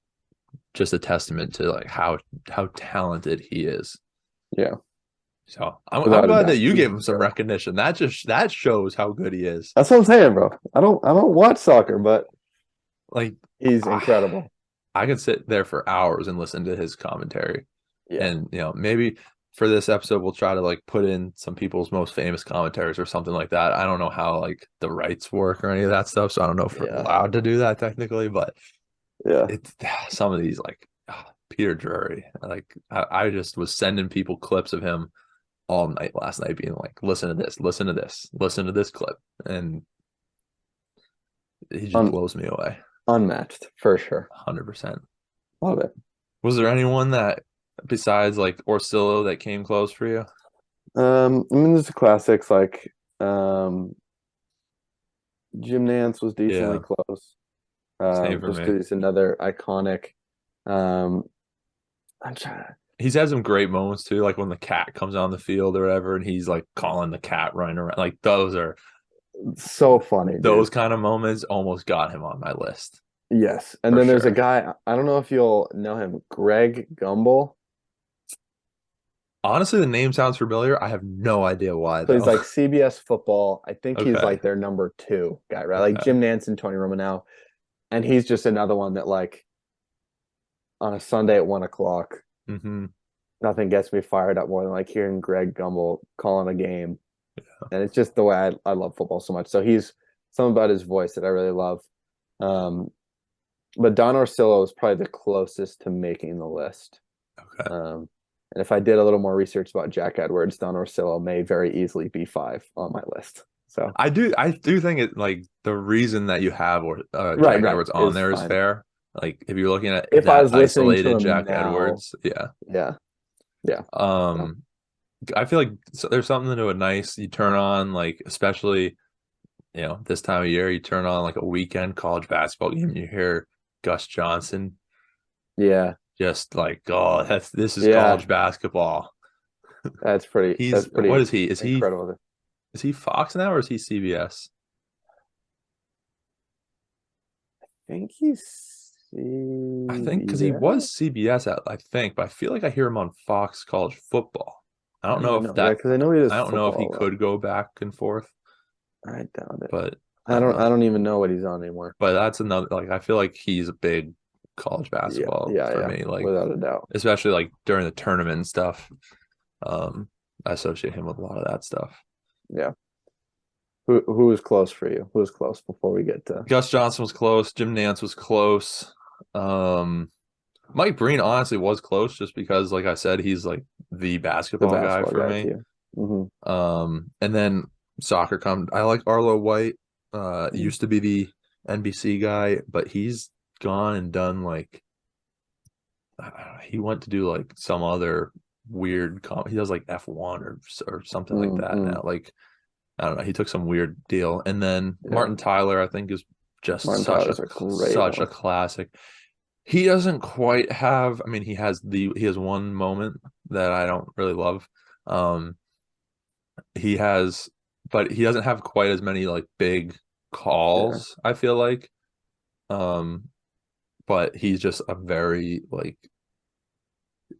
A: just a testament to like how talented he is.
B: Yeah.
A: So I'm
B: Without a
A: glad that
B: doubt.
A: you
B: He's
A: gave him some
B: incredible.
A: recognition. That shows how good he is.
B: That's what I'm saying, bro. I don't watch soccer, but
A: Like
B: he's
A: I,
B: incredible.
A: I could sit there for hours and listen to his commentary.
B: Yeah.
A: And maybe for this episode we'll try to like put in some people's most famous commentaries or something like that. I don't know how like the rights work or any of that stuff, so I don't know if we're
B: Yeah.
A: allowed to do that technically, but
B: Yeah.
A: it's some of these like Peter Drury. Like I just was sending people clips of him all night last night, being like, listen to this, listen to this, listen to this clip. And he just
B: Un
A: blows me away.
B: Unmatched for sure.
A: 100%.
B: Love it.
A: Was there anyone that besides like Orsillo that came close for you?
B: I mean, there's the classics like um, Jim Nance was decently
A: Yeah,
B: close,
A: same for
B: just
A: me.
B: because he's another iconic. Um, I'm trying.
A: He's had some great moments too, like when the cat comes on the field or whatever, and he's like calling the cat running around. Like
B: So funny, dude.
A: those kind of moments almost got him on my list
B: Yes, and
A: for
B: then there's a
A: sure.
B: guy. I don't know if you'll know him, Greg Gumbel.
A: Honestly, the name sounds familiar. I have no idea why
B: So he's
A: though.
B: like CBS football. I think he's
A: Okay.
B: like their number two guy, right? Like
A: Okay.
B: Jim Nance and Tony Romo, and he's just another one that like on a Sunday at 1 o'clock,
A: Hmm.
B: nothing gets me fired up more than like hearing Greg Gumbel calling a game. And it's just the way I love football so much. So he's something about his voice that I really love. Um, but Don Orsillo is probably the closest to making the list.
A: Okay.
B: Um, and if I did a little more research about Jack Edwards, Don Orsillo may very easily be five on my list. So
A: I do think it like the reason that you have
B: right,
A: Jack
B: right
A: Edwards on
B: is
A: there is
B: fine.
A: fair. Like if you're looking at
B: If I
A: that
B: was listening to
A: isolated
B: him
A: Jack
B: now,
A: Edwards, yeah.
B: yeah, yeah. So
A: Um, I feel like there's something to it nice. You turn on like, especially this time of year, you turn on like a weekend college basketball game, and you hear Gus Johnson,
B: Yeah,
A: just like, oh, this is
B: yeah,
A: college basketball.
B: that's
A: What
B: pretty
A: is he?
B: incredible.
A: Is he Fox now or is he CBS?
B: I think he's
A: I think because he
B: CBS.
A: was CBS I think, but I feel like I hear him on Fox College Football. I
B: I
A: don't
B: don't
A: know
B: even
A: if
B: know. Yeah,
A: that
B: because I know he does
A: I don't know if he
B: football a lot.
A: could go back and forth,
B: I doubt it.
A: but I don't
B: I
A: know.
B: don't even know what he's on anymore.
A: But that's another, like, I feel like he's a big college
B: Yeah,
A: basketball
B: yeah,
A: for
B: yeah,
A: me, like
B: without a doubt.
A: especially like during the tournament and stuff. Um, I associate him with a lot of that stuff.
B: Yeah. Who was close for you? Who was close before we get to
A: Gus Johnson was close. Jim Nance was close. Um, Mike Breen honestly was close just because, like I said, he's like the
B: the
A: basketball guy
B: basketball
A: for
B: guy to
A: me.
B: you? Hmm.
A: And then soccer come. I like Arlo White. Used to be the NBC guy, but he's gone and done like he went to do like some other weird he does like F1 or something like that
B: Mm-hmm.
A: now. Like I don't know, he took some weird deal. And then
B: Yeah.
A: Martin Tyler, I think, is just
B: Martin Tyler's a great
A: such a
B: one.
A: classic. He doesn't quite have, I mean, he has one moment that I don't really love. Um he has but he doesn't have quite as many like big
B: Yeah.
A: calls, I feel like. Um but he's just a very like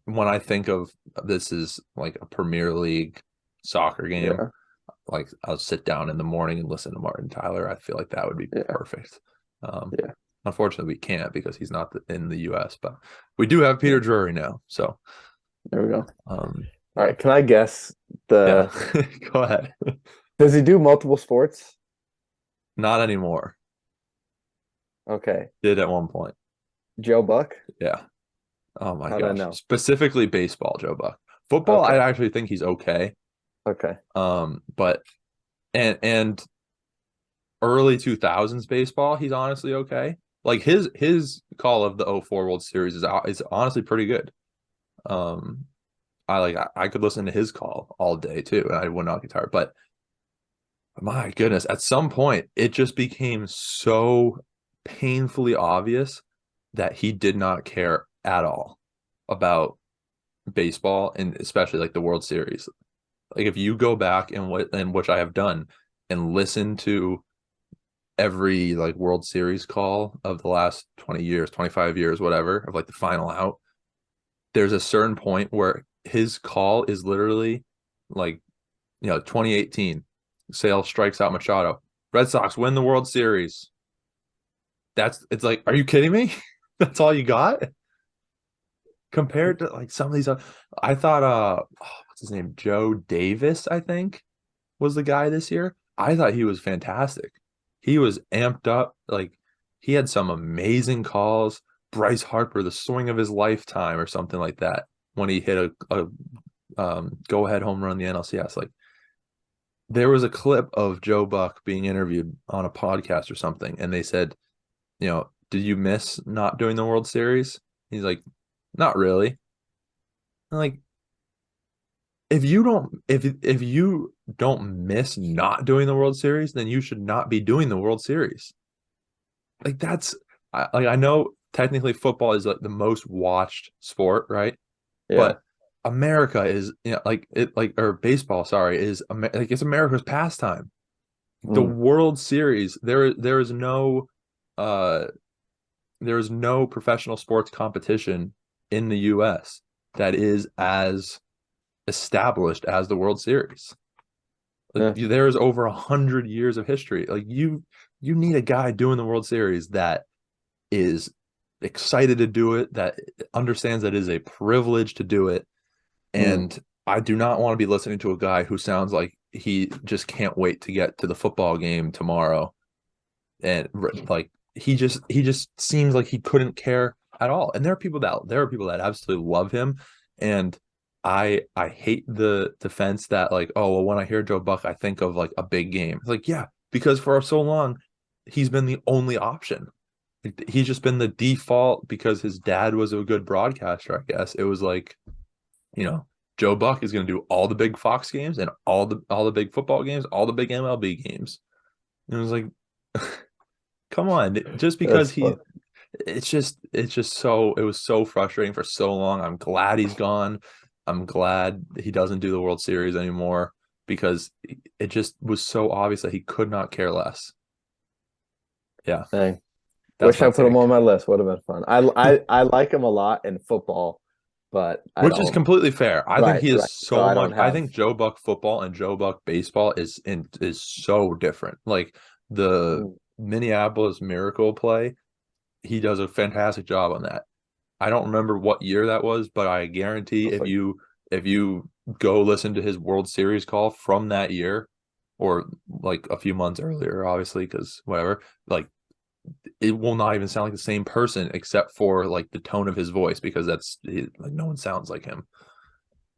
A: when I think of this is like a Premier League soccer game,
B: Yeah.
A: like I'll sit down in the morning and listen to Martin Tyler. I feel like that would be
B: Yeah.
A: perfect. Um,
B: Yeah.
A: Unfortunately, we can't because he's not in the U.S., but we do have
B: Yeah.
A: Peter Drury now. So,
B: There we go. All
A: yeah,
B: right. Can I guess
A: yeah.
B: the
A: Go ahead.
B: does he do multiple sports?
A: Not anymore.
B: Okay.
A: Did at one point.
B: Joe Buck?
A: Yeah. Oh my
B: How'd I
A: gosh.
B: know?
A: Specifically baseball, Joe Buck. Football, I
B: Okay.
A: actually think he's okay.
B: Okay.
A: But and early 2000s baseball, he's honestly okay. Like his call of the '04 World Series is honestly pretty good. Um, I could listen to his call all day too, and I would not get tired. But my goodness, at some point, it just became so painfully obvious that he did not care at all about baseball and especially like the World Series. Like if you go back and which I have done and listen to every like World Series call of the last 20 years, 25 years, whatever, of like the final out, there's a certain point where his call is literally like, 2018, Sale strikes out Machado. Red Sox win the World Series. It's like, are you kidding me? That's all you got? Compared to like some of these I thought what's his name? Joe Davis, I think, was the guy this year. I thought he was fantastic. He was amped up. Like he had some amazing calls. Bryce Harper, the swing of his lifetime, or something like that, when he hit a go ahead home run in the NLCS. Like there was a clip of Joe Buck being interviewed on a podcast or something, and they said, did you miss not doing the World Series? He's like, not really. I'm like, if you don't miss not doing the World Series, then you should not be doing the World Series. Like I know technically football is like the most watched sport, right?
B: Yeah.
A: But America is like it like or baseball, sorry, is like it's America's pastime. The
B: Mm.
A: World Series, uh there is no professional sports competition in the US that is as established as the World Series. Like
B: Yeah.
A: there is over 100 years of history. Like you need a guy doing the World Series that is excited to do it, that understands that it is a privilege to do it.
B: Mm.
A: And I do not want to be listening to a guy who sounds like he just can't wait to get to the football game tomorrow. And like he just seems like he couldn't care at all. And there are people that absolutely love him. And I hate the defense that like, oh well, when I hear Joe Buck, I think of like a big game. It's like, yeah, because for so long he's been the only option. Like, he's just been the default because his dad was a good broadcaster, I guess. It was like, you know, Joe Buck is going to do all the big Fox games and all the big football games, all the big MLB games. And it was like, come on, just because
B: That's
A: he,
B: fun.
A: it's just so, it was so frustrating for so long. I'm glad he's gone. I'm glad he doesn't do the World Series anymore because it just was so obvious that he could not care less. Yeah,
B: Dang.
A: that's
B: Wish I
A: my
B: put him on
A: take.
B: my list. Would have been fun. I like him a lot in football, but I
A: Which is
B: don't.
A: completely fair. I think
B: Right,
A: he is
B: right. So
A: so
B: I
A: much.
B: don't
A: I
B: have
A: think Joe Buck football and Joe Buck baseball is so different. Like the
B: mm,
A: Minneapolis Miracle play, he does a fantastic job on that. I don't remember what year that was, but I guarantee
B: it's like
A: if you go listen to his World Series call from that year, or like a few months earlier, obviously, because whatever, like it will not even sound like the same person except for like the tone of his voice because like no one sounds like him.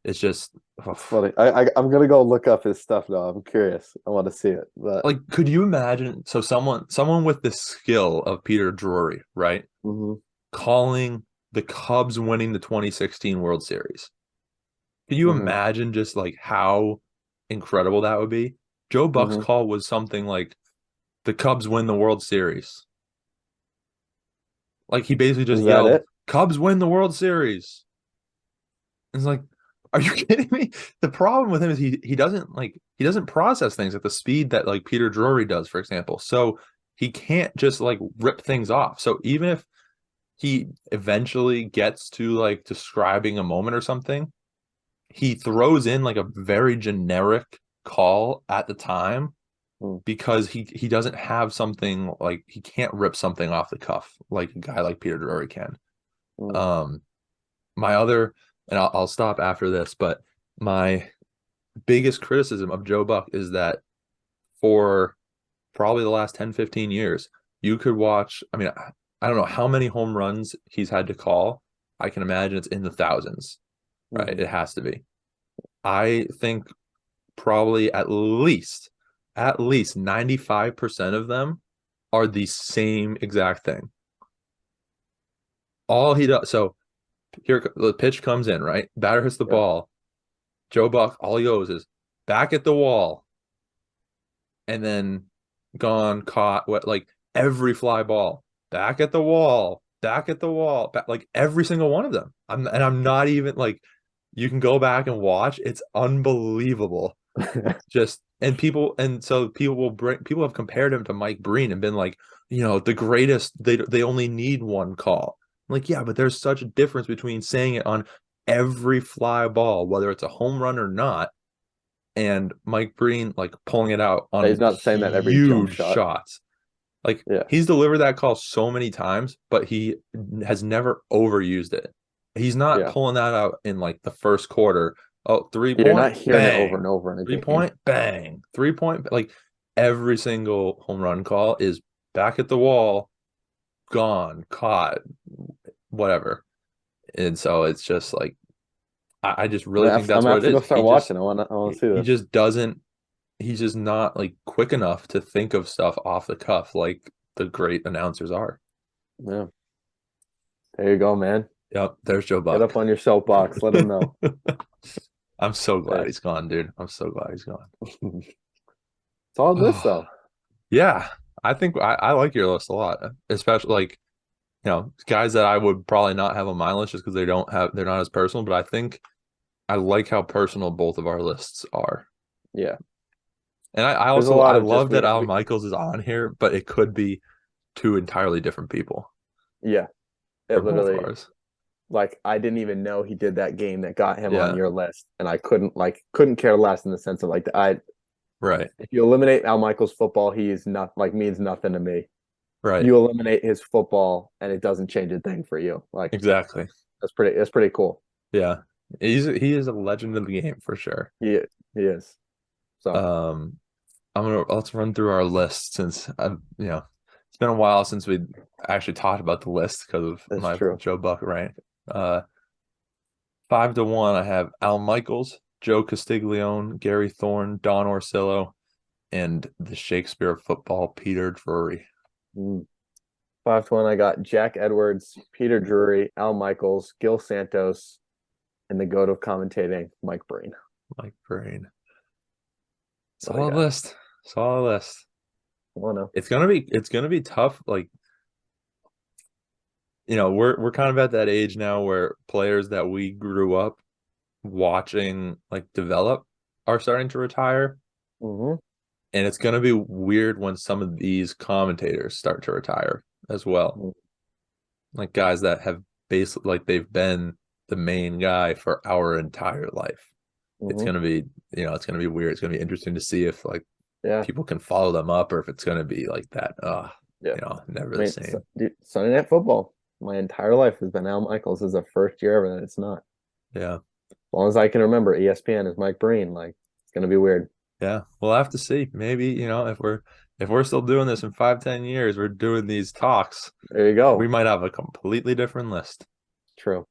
A: It's just
B: it's funny. I'm gonna go look up his stuff now. I'm curious. I want to see it. But
A: like, could you imagine? So someone with the skill of Peter Drury, right,
B: hmm
A: calling the Cubs winning the 2016 World Series. Can you
B: hmm
A: imagine just like how incredible that would be? Joe Buck's
B: hmm
A: call was something like the Cubs win the World Series. Like he basically just
B: Is that
A: yelled,
B: it?
A: Cubs win the World Series. It's like, are you kidding me? The problem with him is he doesn't process things at the speed that like Peter Drury does, for example. So he can't just like rip things off. So even if he eventually gets to like describing a moment or something, he throws in like a very generic call at the time
B: Mm,
A: because he doesn't have something like he can't rip something off the cuff like a guy like Peter Drury can.
B: mm,
A: Um, my other, and I'll stop after this, but my biggest criticism of Joe Buck is that for probably the last 10, 15 years, you could watch, I mean, I don't know how many home runs he's had to call. I can imagine it's in the thousands, right?
B: hmm
A: It has to be. I think probably at least 95% of them are the same exact thing. All he does, so here the pitch comes in, right? Batter hits the
B: Yeah.
A: ball. Joe Buck, all he goes is back at the wall and then gone, caught, what, like every fly ball, back at the wall, back at the wall, back, like every single one of them. I'm not even like, you can go back and watch. It's unbelievable. Just and so people have compared him to Mike Breen and been like, the greatest. They only need one call. I'm like, yeah, but there's such a difference between saying it on every fly ball, whether it's a home run or not, and Mike Breen like pulling it out
B: He's
A: on
B: not saying that every jump
A: huge
B: shot.
A: shots. Like
B: Yeah.
A: he's delivered that call so many times, but he has never overused it. He's not
B: Yeah.
A: pulling that out in like the first quarter. Oh, three
B: You're not
A: point,
B: hearing it over
A: bang.
B: and over in a
A: Three
B: game.
A: point, bang. 3 point, like every single home run call is back at the wall, gone, caught, whatever. And so it's just like I just really think
B: I'm
A: that's
B: gonna
A: what
B: have
A: it
B: to go
A: is.
B: start watching. I want to see
A: He
B: this.
A: just doesn't he's just not like quick enough to think of stuff off the cuff like the great announcers are.
B: Yeah. There you go, man.
A: Yep, there's Joe
B: Get up
A: Buck.
B: on your soapbox. Let him know.
A: I'm so glad
B: Hey.
A: he's gone, dude. I'm so glad he's gone.
B: It's all this
A: Oh,
B: though.
A: yeah. I think I like your list a lot, especially like, guys that I would probably not have on my list just because they're not as personal, but I think I like how personal both of our lists are.
B: Yeah.
A: And I
B: There's a
A: also
B: lot
A: I
B: of just
A: love that Al
B: we
A: Michaels is on here, but it could be two entirely different people
B: yeah.
A: for
B: It
A: both of
B: literally
A: ours.
B: like I didn't even know he did that game that got him on
A: Yeah,
B: your list, and I couldn't care less in the sense of like I
A: right.
B: if you eliminate Al Michaels football, he's not like means nothing to me.
A: Right.
B: You eliminate his football, and it doesn't change a thing for you. Like
A: Exactly.
B: that's pretty cool.
A: Yeah. He is a legend of the game for sure.
B: He is. So
A: Um, let's run through our list since it's been a while since we actually talked about the list because of
B: that's
A: my
B: true.
A: Joe Buck rank. 5-1, I have Al Michaels, Joe Castiglione, Gary Thorne, Don Orsillo, and the Shakespeare of football, Peter Drury.
B: Mm. 5 to 1, I got Jack Edwards, Peter Drury, Al Michaels, Gil Santos, And the goat of commentating, Mike Breen.
A: Mike Brain.
B: What a
A: Solid
B: guy.
A: list. Solid list.
B: I don't know.
A: It's gonna be tough. Like, we're kind of at that age now where players that we grew up watching like develop are starting to retire.
B: Hmm.
A: And it's gonna be weird when some of these commentators start to retire as well. Like guys that have basically like they've been the main guy for our entire life. It's
B: Hmm.
A: gonna be, it's gonna be weird. It's gonna be interesting to see if like
B: Yeah.
A: people can follow them up or if it's gonna be like that.
B: Yeah.
A: Never
B: I
A: the
B: mean, so,
A: same.
B: dude, Sunday Night Football. My entire life has been Al Michaels. This is the first year ever that it's not.
A: Yeah.
B: As long as I can remember, ESPN is Mike Breen. Like, it's gonna be weird.
A: Yeah. We'll have to see. Maybe, if we're still doing this in 5, 10 years, we're doing these talks,
B: There you
A: we
B: go.
A: might have a completely different list.
B: True.